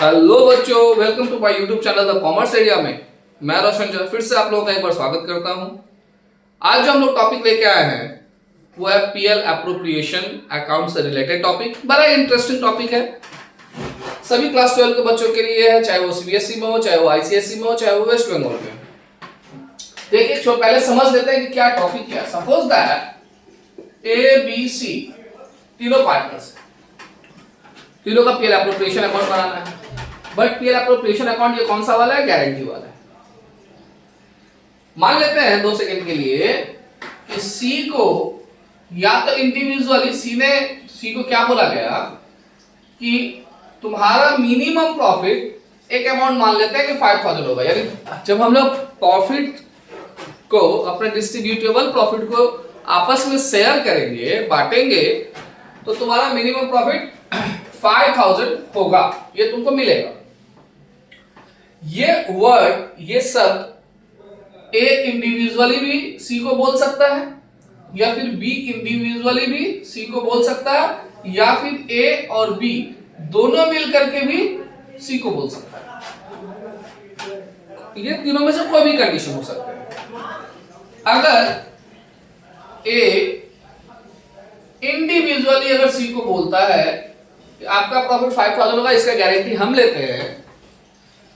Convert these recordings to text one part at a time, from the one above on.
Hello बच्चों, welcome to my YouTube channel the commerce area में। मैं रोशन जर फिर से आप लोगों का एक बार स्वागत करता हूं। आज जो हम लोग टॉपिक लेके आए हैं वो है पीएल एप्रोप्रिएशन अकाउंट से रिलेटेड टॉपिक। बड़ा इंटरेस्टिंग टॉपिक है, सभी क्लास 12 के बच्चों के लिए है, चाहे वो सीबीएसई में हो, चाहे वो आईसीएसई में हो, चाहे वो वेस्ट बंगाल में। देखिए पहले समझ लेते हैं कि क्या टॉपिक क्या है। Suppose that A B C तीनों पार्टनर्स, तीनों का पीएल एप्रोप्रिएशन अकाउंट बनाना है। बट पीएल एप्रोप्रिएशन अकाउंट ये कौन सा वाला है? गारंटी वाला है। मान लेते हैं 2 सेकंड के लिए कि सी को या तो इंडिविजुअली सी को क्या बोला गया कि तुम्हारा मिनिमम प्रॉफिट एक अमाउंट मान लेते हैं कि 5000 होगा। यानी जब हम लोग प्रॉफिट को, अपने डिस्ट्रीब्यूटेबल प्रॉफिट को आपस में शेयर करेंगे, बांटेंगे, तो तुम्हारा मिनिमम प्रॉफिट 5000 होगा, ये तुमको मिलेगा। ये वर्ड, ये शब्द ए इंडिविजुअली भी सी को बोल सकता है, या फिर बी इंडिविजुअली भी सी को बोल सकता है, या फिर ए और बी दोनों मिलकर के भी सी को बोल सकता है। ये तीनों में से कोई भी कंडीशन हो सकता है। अगर ए इंडिविजुअली अगर सी को बोलता है कि आपका प्रॉफिट 5000 होगा, इसका गारंटी हम लेते हैं,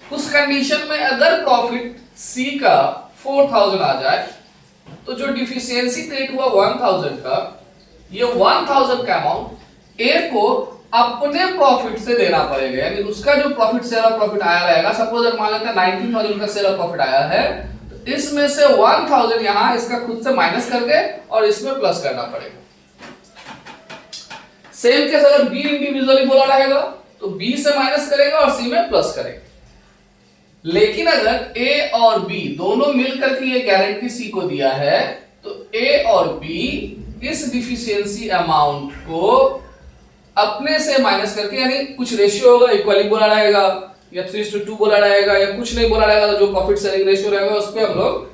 उस कंडीशन में अगर प्रॉफिट सी का 4000 आ जाए तो जो डिफिशियंसी क्रिएट हुआ 1000 का, ये 1000 का अमाउंट ए को अपने प्रॉफिट से देना पड़ेगा। यानी उसका जो प्रॉफिट शेयर ऑफ प्रॉफिट आया रहेगा, सपोज मान लेते हैं 19000 का शेयर ऑफ प्रॉफिट आया है, तो इसमें से 1000 यहां इसका खुद से माइनस करके और इसमें प्लस करना पड़ेगा। सेम केस अगर बी इंडिविजुअली बोला रहेगा तो बी से माइनस करेगा और सी में प्लस करेगा। लेकिन अगर ए और बी दोनों मिलकर के ये गारंटी सी को दिया है, तो ए और बी इस डिफिशियंसी अमाउंट को अपने से माइनस करके, यानी कुछ रेशियो होगा, इक्वली बोला रहेगा या 3:2 बोला रहेगा या कुछ नहीं बोला रहेगा, तो जो प्रॉफिट शेयरिंग रेशियो रहेगा उस पे हम लोग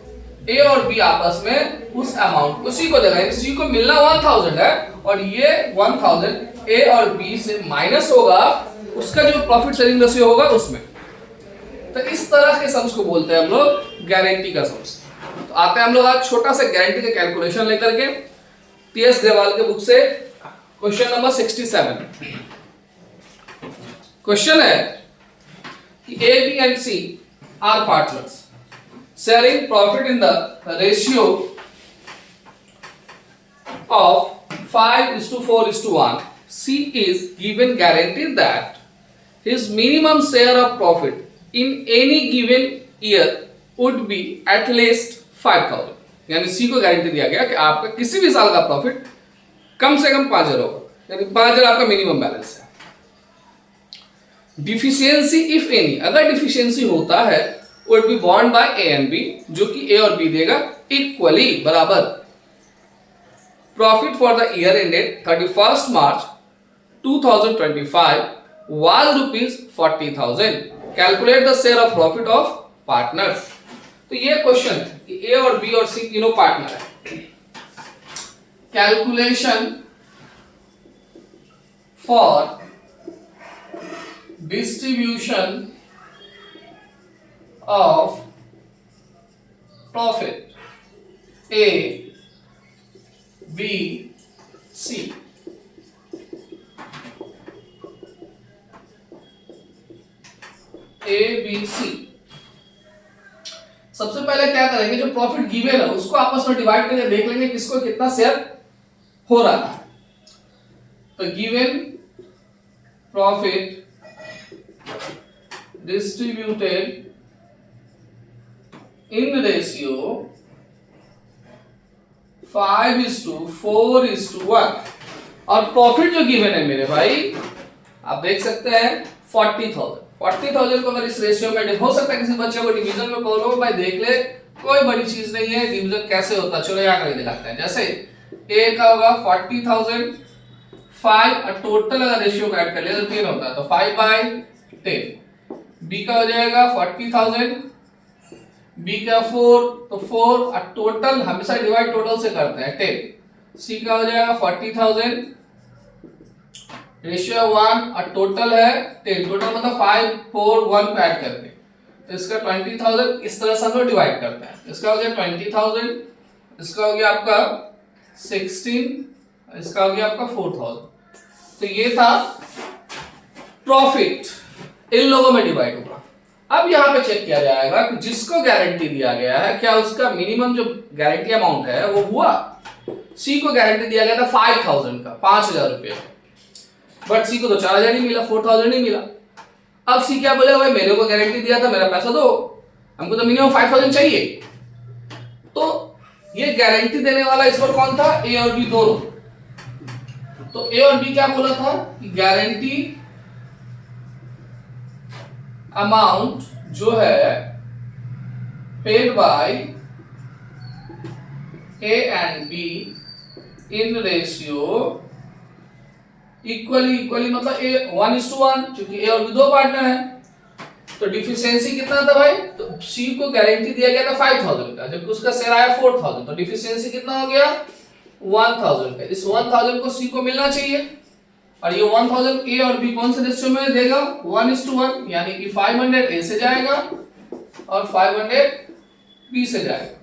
ए और बी आपस में उस अमाउंट को सी को देगा। यानी सी को मिलना 1000 है और ये 1000 ए और बी से माइनस होगा, उसका जो प्रॉफिट शेयरिंग रेशियो होगा उसमें। तो इस तरह के सम्स को बोलते हैं हम लोग गारंटी का सम्स। तो आते हैं हम लोग आज छोटा सा गारंटी का कैलकुलेशन लेकर के टीएस देवाल के बुक से। Question number 67। क्वेश्चन है कि A B and C are partners sharing profit in the ratio of 5:4:1. C is given guaranteed that his minimum share of profit in any given year would be at least 5000. यानी C को guarantee दिया गया कि आपका किसी भी साल का प्रॉफिट कम से कम 5000 होगा, यानी 5000 आपका मिनिमम बैलेंस है। डिफिशियंसी इफ एनी, अगर डिफिशियंसी होता है, would be borne by A and B, जो कि A और B देगा इक्वली, बराबर। Profit for the year ended 31st March 2025 was rupees 40,000. Calculate the share of profit of partners. तो ये क्वेश्चन है कि ए और बी और सी तीनों पार्टनर है। Calculation for distribution of profit A B C. A B C. सबसे पहले क्या करेंगे, जो प्रॉफिट गिवन है उसको आपस में डिवाइड करके देख लेंगे किसको कितना शेयर हो रहा है। तो given profit distributed in ratio 5:4:1, और प्रॉफिट जो गिवन है मेरे भाई, आप देख सकते हैं 40,000 को अगर इस रेशियो में, हो सकता है किसी बच्चे को डिवीजन में प्रॉब्लम हो, भाई देख ले, कोई बड़ी चीज नहीं है, डिवीजन कैसे होता है, चलो यहाँ करके दिखाते हैं। जैसे ए का होगा 40,000, 5 और टोटल अगर रेशियो को ऐड कर लिया तो 10 होता है, तो 5/10। बी का हो जाएगा 40,000, बी का 4, तो 4 और टोटल हमेशा डिवाइड टोटल से करते हैं 10। सी का हो जाएगा 40,000, रेशियो 1 और टोटल है 10, टोटल मतलब 5 4 1 को ऐड करके, तो इसका 20,000 इस तरह से हम लोग डिवाइड करते हैं। इसका हो गया 20,000, इसका हो गया आपका 16, इसका हो गया आपका 4,000। तो ये था प्रॉफिट, इन लोगों में डिवाइड होगा। अब यहां पे चेक किया जाएगा कि जिसको गारंटी दिया गया है क्या उसका मिनिमम जो गारंटी अमाउंट है वो हुआ। सी को गारंटी दिया गया था 5,000 का, 5,000 रुपये, बट सी को तो 4,000 ही मिला, 4,000 ही मिला। अब सी क्या बोलेगा, भाई मेरे को गारंटी दिया था, मेरा पैसा दो, हमको तो मिनिमम 5,000 चाहिए। तो ये गारंटी देने वाला इस पर कौन था, ए और बी दोनों। तो ए और बी क्या बोला था कि गारंटी अमाउंट जो है paid by A and be in ratio equally मतलब ए 1:1, क्योंकि ए और बी दो पार्टनर है। तो डिफिशियंसी कितना था भाई, तो सी को गारंटी दिया गया था 5,000 का, जबकि उसका शेयर आया 4,000, तो डिफिशियंसी कितना हो गया 1,000 का। इस 1,000 को सी को मिलना चाहिए, और ये 1,000 ए और बी कौन से रेशियो में देगा, 1:1, यानी कि 500 ए से जाएगा और 500 बी से जाएगा।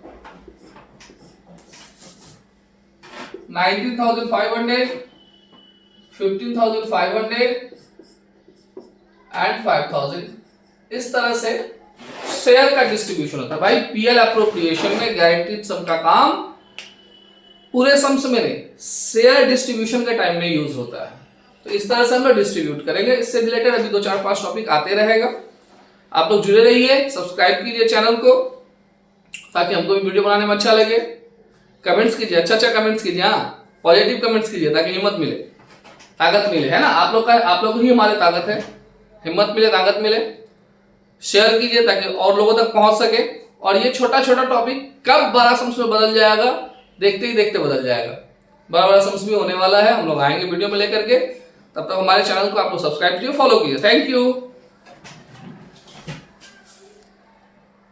19,500, 15,500 एंड 5,000, इस तरह से शेयर का डिस्ट्रीब्यूशन होता है। भाई पीएल एप्रोप्रिएशन में गारंटीड सम का काम पूरे सम्स में नहीं, शेयर डिस्ट्रीब्यूशन के टाइम में यूज होता है। तो इस तरह से हम लोग डिस्ट्रीब्यूट करेंगे। इससे रिलेटेड अभी 2-4-5 टॉपिक आते रहेगा। आप लोग जुड़े रहिए, सब्सक्राइब कीजिए चैनल को, ताकि हमको भी वीडियो बनाने में अच्छा लगे। कमेंट्स कीजिए, अच्छा कमेंट्स कीजिए, हाँ पॉजिटिव कमेंट्स कीजिए, ताकि हिम्मत मिले, ताकत मिले, है ना। आप लोग ही हमारे ताकत है, हिम्मत मिले, ताकत मिले। शेयर कीजिए ताकि और लोगों तक पहुंच सके। और ये छोटा छोटा टॉपिक कब बड़ा सम्स में बदल जाएगा, देखते ही देखते बदल जाएगा। बड़ा सम्स भी होने वाला है, हम लोग आएंगे वीडियो में लेकर के। तब तक हमारे चैनल को आप लोग सब्सक्राइब कीजिए, फॉलो कीजिए। Thank you.